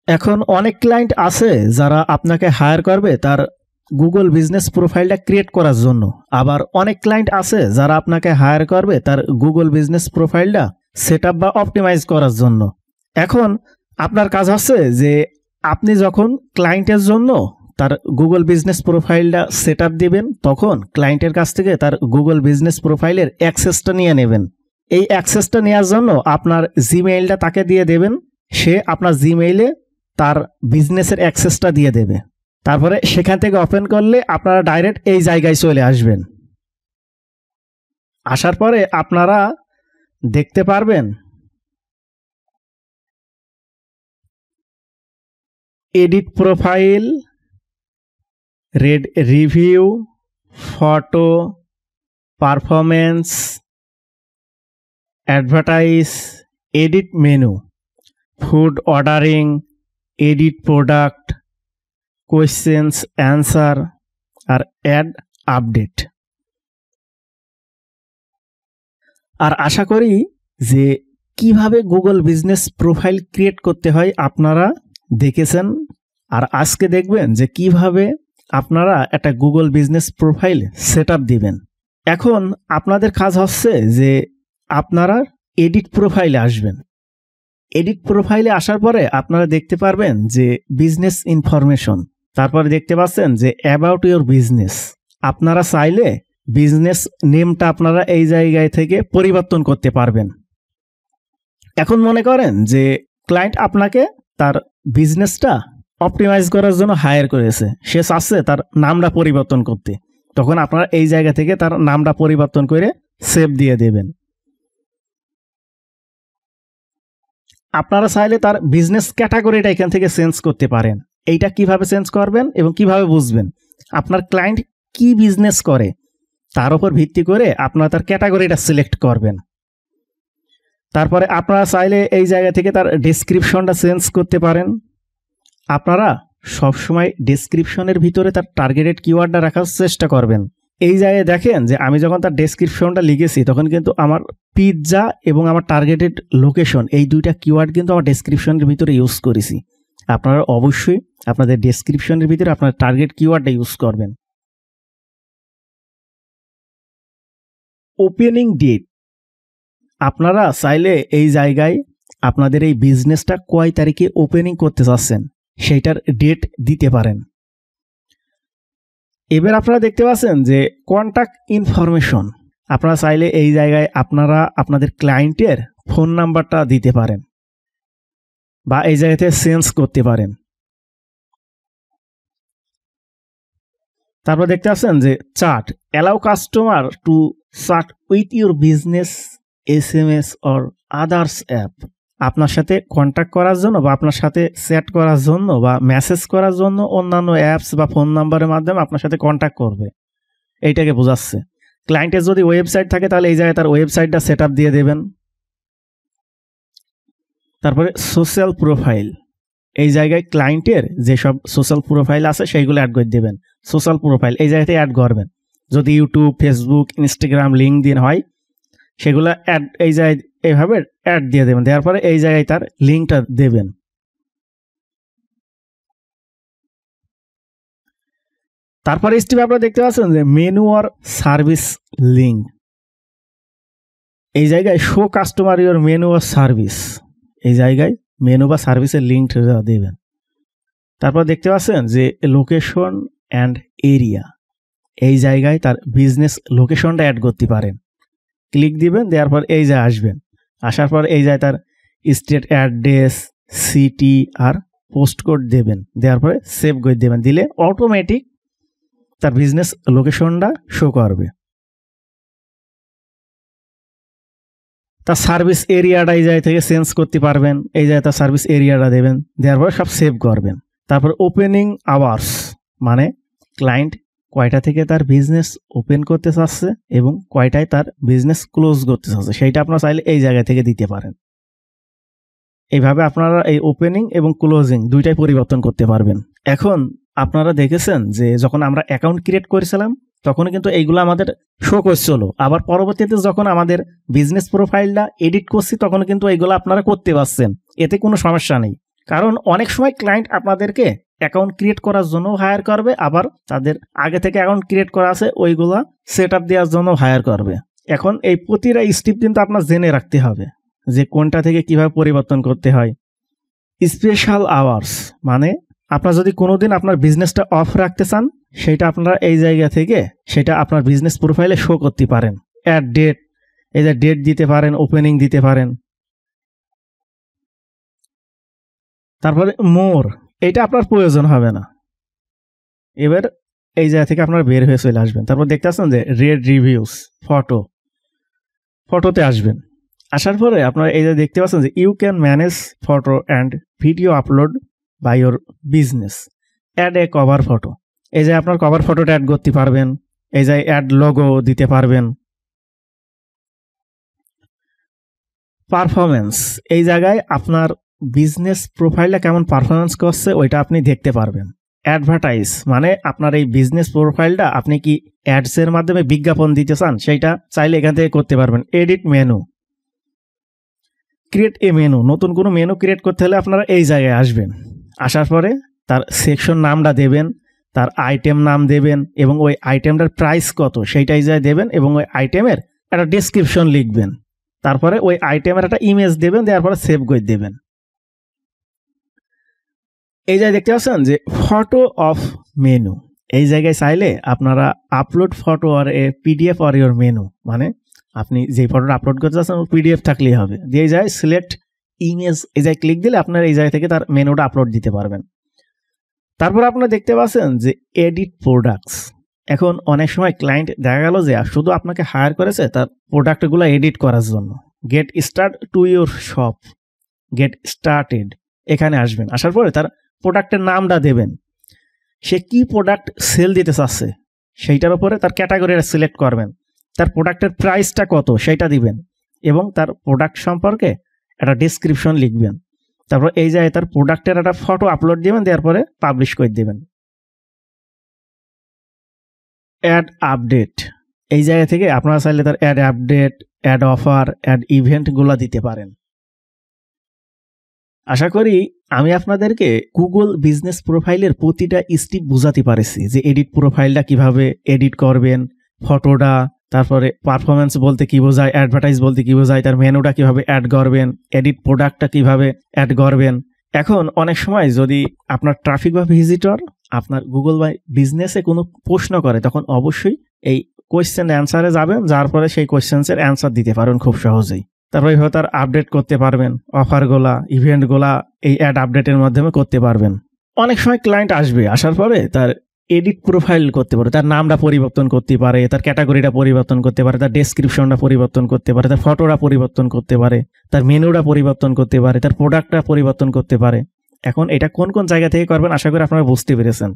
এখন অনেক ক্লায়েন্ট আছে যারা আপনাকে হায়ার করবে তার গুগল বিজনেস প্রোফাইলটা ক্রিয়েট করার জন্য, আবার অনেক ক্লায়েন্ট আছে যারা আপনাকে হায়ার করবে তার গুগল বিজনেস প্রোফাইলটা সেট আপ বা অপটিমাইজ করার জন্য। এখন আপনার কাজ হচ্ছে যে আপনি যখন ক্লায়েন্টের জন্য তার গুগল বিজনেস প্রোফাইলটা সেট আপ দিবেন, তখন ক্লায়েন্টের কাছ থেকে তার গুগল বিজনেস প্রোফাইলের অ্যাক্সেসটা নিয়ে নেবেন। এই অ্যাক্সেসটা নেওয়ার জন্য আপনার জিমেইলটা তাকে দিয়ে দেবেন, সে আপনার জিমেইলে তার বিজনেসের অ্যাক্সেসটা দিয়ে দেবে। তারপরে সেখান থেকে ওপেন করলে আপনারা ডাইরেক্ট এই জায়গায় চলে আসবেন। আসার পরে আপনারা দেখতে পারবেন edit profile, read review, photo, performance, advertise, edit menu, food ordering, edit product, questions answer আর অ্যাড আপডেট। আর আশা করি যে কিভাবে গুগল বিজনেস প্রোফাইল ক্রিয়েট করতে হয় আপনারা দেখেছেন, আর আজকে দেখবেন যে কিভাবে আপনারা একটা Google business profile set up দিবেন। এখন আপনাদের কাজ হচ্ছে যে আপনারা এডিট প্রোফাইলে আসবেন। এডিট প্রোফাইলে আসার পরে আপনারা দেখতে পারবেন যে বিজনেস ইনফরমেশন, তারপরে দেখতে পাচ্ছেন যে অ্যাবাউট ইউর বিজনেস। আপনারা চাইলে বিজনেস নেমটা আপনারা এই জায়গায় থেকে পরিবর্তন করতে পারবেন। এখন মনে করেন যে ক্লায়েন্ট আপনাকে তার বিজনেসটা অপটিমাইজ করার জন্য হায়ার করেছে, সে চাচ্ছে তার নামটা পরিবর্তন করতে, তখন আপনারা এই জায়গা থেকে তার নামটা পরিবর্তন করে সেভ দিয়ে দেবেন। আপনারা চাইলে তার বিজনেস ক্যাটাগরিটা এখান থেকে চেঞ্জ করতে পারেন। এইটা কিভাবে চেঞ্জ করবেন এবং কিভাবে বুঝবেন আপনার ক্লায়েন্ট কি বিজনেস করে, তার উপর ভিত্তি করে আপনারা তার ক্যাটাগরিটা সিলেক্ট করবেন। তারপরে আপনারা চাইলে এই জায়গা থেকে তার ডেসক্রিপশনটা চেঞ্জ করতে পারেন। আপনারা সবসময় ডেসক্রিপশনের ভিতরে তার টার্গেটেড কিওয়ার্ডটা রাখার চেষ্টা করবেন। এই জায়গায় দেখেন যে আমি যখন তার ডেসক্রিপশনটা লিখেছি তখন কিন্তু আমার পিৎজা এবং আমার টার্গেটেড লোকেশন এই দুইটা কিওয়ার্ড কিন্তু আমার ডেসক্রিপশনের ভিতরে ইউজ করেছি। আপনারা অবশ্যই আপনাদের ডেসক্রিপশনের ভিতরে আপনার টার্গেট কিওয়ার্ডটা ইউজ করবেন। ওপেনিং ডেট, আপনারা চাইলে এই জায়গায় আপনাদের এই বিজনেসটা কয় তারিখে ওপেনিং করতে চাচ্ছেন সেইটার ডেট দিতে পারেন। এবার আপনারা দেখতে পাচ্ছেন যে কন্ট্যাক্ট ইনফরমেশন, আপনারা চাইলে এই জায়গায় আপনারা আপনাদের ক্লায়েন্টের ফোন নাম্বারটা দিতে পারেন বা এই জায়গাতে চেঞ্জ করতে পারেন। তারপর দেখতে পাচ্ছেন যে chat, allow customer to chat with your business SMS or others app. আপনার সাথে কন্ট্যাক্ট করার জন্য বা আপনার সাথে চ্যাট করার জন্য বা মেসেজ করার জন্য অন্যান্য অ্যাপস বা ফোন নাম্বারের মাধ্যমে আপনার সাথে কন্ট্যাক্ট করবে, এইটাকে বোঝাচ্ছে। ক্লায়েন্টের যদি ওয়েবসাইট থাকে তাহলে এই জায়গায় তার ওয়েবসাইটটা সেট আপ দিয়ে দেবেন। তারপরে সোশ্যাল প্রোফাইল, এই জায়গায় ক্লায়েন্টের যেসব সোশ্যাল প্রোফাইল আছে সেইগুলো অ্যাড করে দেবেন। সোশ্যাল প্রোফাইল এই জায়গাতে অ্যাড করবেন, যদি ইউটিউব, ফেসবুক, ইনস্টাগ্রাম, লিঙ্কডইন হয় সেগুলো অ্যাড এই জায়গায় এইভাবে অ্যাড দিয়ে দেবেন। দেওয়ার পরে এই জায়গায় তার লিঙ্কটা দেবেন। তারপরে স্টেপ আপনারা দেখতে পাচ্ছেন যে মেনু আর সার্ভিস লিঙ্ক, এই জায়গায় শো কাস্টমার ইউর মেনু আর সার্ভিস, এই জায়গায় মেনু বা সার্ভিসের লিঙ্কটা দেবেন। তারপর দেখতে পাচ্ছেন যে লোকেশন অ্যান্ড এরিয়া, এই জায়গায় তার বিজনেস লোকেশনটা অ্যাড করতে পারেন। ক্লিক দিবেন, দেওয়ার পর এই জায়গায় আসবেন। আসার পর এই জায়গায় তার স্টেট অ্যাড্রেস, সিটি আর পোস্ট কোড দেবেন। দেওয়ার পরে সেভ করে দেবেন। দিলে অটোমেটিক তার বিজনেস লোকেশনটা শো করবে। তার সার্ভিস এরিয়াটা এই জায়গা থেকে চেঞ্জ করতে পারবেন। এই জায়গায় তার সার্ভিস এরিয়াটা দেবেন, দেওয়ার পরে সব সেভ করবেন। তারপর ওপেনিং আওয়ার্স, মানে ক্লায়েন্ট কয়টা থেকে তার বিজনেস ওপেন করতে চাচ্ছে এবং কয়টায় তার বিজনেস ক্লোজ করতে চাচ্ছে সেইটা আপনারা চাইলে এই জায়গা থেকে দিতে পারেন। এইভাবে আপনারা এই ওপেনিং এবং ক্লোজিং দুইটাই পরিবর্তন করতে পারবেন। এখন আপনারা দেখেছেন যে যখন আমরা অ্যাকাউন্ট ক্রিয়েট করেছিলাম তখন কিন্তু এইগুলো আমাদের শো করছিল, আবার পরবর্তীতে যখন আমাদের বিজনেস প্রোফাইলটা এডিট করছি তখন কিন্তু এইগুলো আপনারা করতে পারছেন, এতে কোনো সমস্যা নেই। কারণ অনেক সময় ক্লায়েন্ট আপনাদেরকে অ্যাকাউন্ট ক্রিয়েট করার জন্য হায়ার করবে, আবার তাদের আগে থেকে অ্যাকাউন্ট ক্রিয়েট করা আছে ওইগুলা সেট আপ দেওয়ার জন্য হায়ার করবে। এখন এই প্রতিটা স্টেপ কিন্তু আপনার জেনে রাখতে হবে যে কোনটা থেকে কিভাবে পরিবর্তন করতে হয়। স্পেশাল আওয়ার্স মানে আপনার যদি কোনোদিন আপনার বিজনেসটা অফ রাখতে চান, সেটা আপনারা এই জায়গা থেকে সেটা আপনার বিজনেস প্রোফাইলে শো করতে পারেন। অ্যাড ডেট, এই যে ডেট দিতে পারেন, ওপেনিং দিতে পারেন। তারপরে মোর, এটা আপনার প্রয়োজন হবে না। এবার এই জায়গা থেকে আপনারা বের হয়ে চলে আসবেন। তারপর দেখতে পাচ্ছেন যে রেড রিভিউস, ফটোতে আসবেন। আসার পরে আপনারা এই যে দেখতে পাচ্ছেন যে you can manage photo and video upload by your business, add a cover photo. এই যে আপনার কভার ফটোটা অ্যাড করতে পারবেন, এই যে অ্যাড লোগো দিতে পারবেন। পারফরমেন্স, এই জায়গায় আপনার বিজনেস প্রোফাইলটা কেমন পারফরমেন্স করছে ওইটা আপনি দেখতে পারবেন। অ্যাডভার্টাইজ মানে আপনার এই বিজনেস প্রোফাইলটা আপনি কি অ্যাডসের মাধ্যমে বিজ্ঞাপন দিতে চান, সেইটা চাইলে এখান থেকে করতে পারবেন। Edit menu, create a menu, নতুন কোনো মেনু ক্রিয়েট করতে হলে আপনারা এই জায়গায় আসবেন। আসার পরে তার সেকশন নামটা দেবেন, তার আইটেম নাম দেবেন এবং ওই আইটেমটার প্রাইস কত সেইটাই যায় দেবেন এবং ওই আইটেমের একটা ডেসক্রিপশন লিখবেন। তারপরে ওই আইটেমের একটা ইমেজ দেবেন, দেওয়ার পরে সেভ করে দেবেন। এই জায়গায় দেখতে পাচ্ছেন যে ফটো অফ মেনু, এই জায়গায় চাইলে আপনারা আপলোড ফটো আর এ পিডিএফ আর ইয়োর মেনু, মানে আপনি যে ফটোটা আপলোড করতে চাচ্ছেন পিডিএফ থাকলেই হবে। দিয়ে যায় সিলেক্ট ইমেজ, এই জায়গায় ক্লিক দিলে আপনার এই জায়গা থেকে তার মেনুটা আপলোড দিতে পারবেন। তারপর আপনারা দেখতে পাচ্ছেন যে এডিট প্রোডাক্টস। এখন অনেক সময় ক্লায়েন্ট দেখা গেল যে শুধু আপনাকে হায়ার করেছে তার প্রোডাক্টগুলো এডিট করার জন্য। Get start to your shop, get started, এখানে আসবেন। আসার পরে তার প্রোডাক্টের নামটা দেবেন, সে কি প্রোডাক্ট সেল দিতে চাচ্ছে সেইটার উপরে তার ক্যাটাগরিটা সিলেক্ট করবেন। তার প্রোডাক্টের প্রাইসটা কত সেইটা দিবেন এবং তার প্রোডাক্ট সম্পর্কে একটা ডেসক্রিপশন লিখবেন। তারপর এই জায়গায় তার প্রোডাক্টের একটা ফটো আপলোড দিবেন, দেওয়ার পরে পাবলিশ করে দেবেন। অ্যাড আপডেট, এই জায়গা থেকে আপনারা চাইলে তার add update, add offer, add ইভেন্টগুলো দিতে পারেন। আশা করি আমি আপনাদেরকে গুগল বিজনেস প্রোফাইলের প্রতিটা স্টেপ বোঝাতে পারছি যে এডিট প্রোফাইলটা কিভাবে এডিট করবেন, ফটোটা, তারপরে পারফরমেন্স বলতে কি বোঝায়, অ্যাডভার্টাইজ বলতে কি বোঝায়, তার মেনুটা কিভাবে অ্যাড করবেন, এডিট প্রোডাক্টটা কিভাবে অ্যাড করবেন। এখন অনেক সময় যদি আপনার ট্রাফিক বা ভিজিটর আপনার গুগল বা বিজনেসে কোনো প্রশ্ন করে, তখন অবশ্যই এই কোয়েশ্চেন অ্যান্সারে যাবেন, যার পরে সেই কোয়েশ্চেন্সের অ্যান্সার দিতে পারবেন খুব সহজেই। তারপরে হয়তো তার আপডেট করতে পারবেন, অফারগুলা, ইভেন্টগুলা এই অ্যাড আপডেটের মাধ্যমে করতে পারবেন। অনেক সময় ক্লায়েন্ট আসবে, আসার পরে তার এডিট প্রোফাইল করতে পারে, তার নামটা পরিবর্তন করতে পারে, তার ক্যাটাগরিটা পরিবর্তন করতে পারে, তার ডেসক্রিপশনটা পরিবর্তন করতে পারে, তার ফটোটা পরিবর্তন করতে পারে, তার মেনুটা পরিবর্তন করতে পারে, তার প্রোডাক্টটা পরিবর্তন করতে পারে। এখন এটা কোন কোন জায়গা থেকে করবেন আশা করি আপনারা বুঝতে পেরেছেন।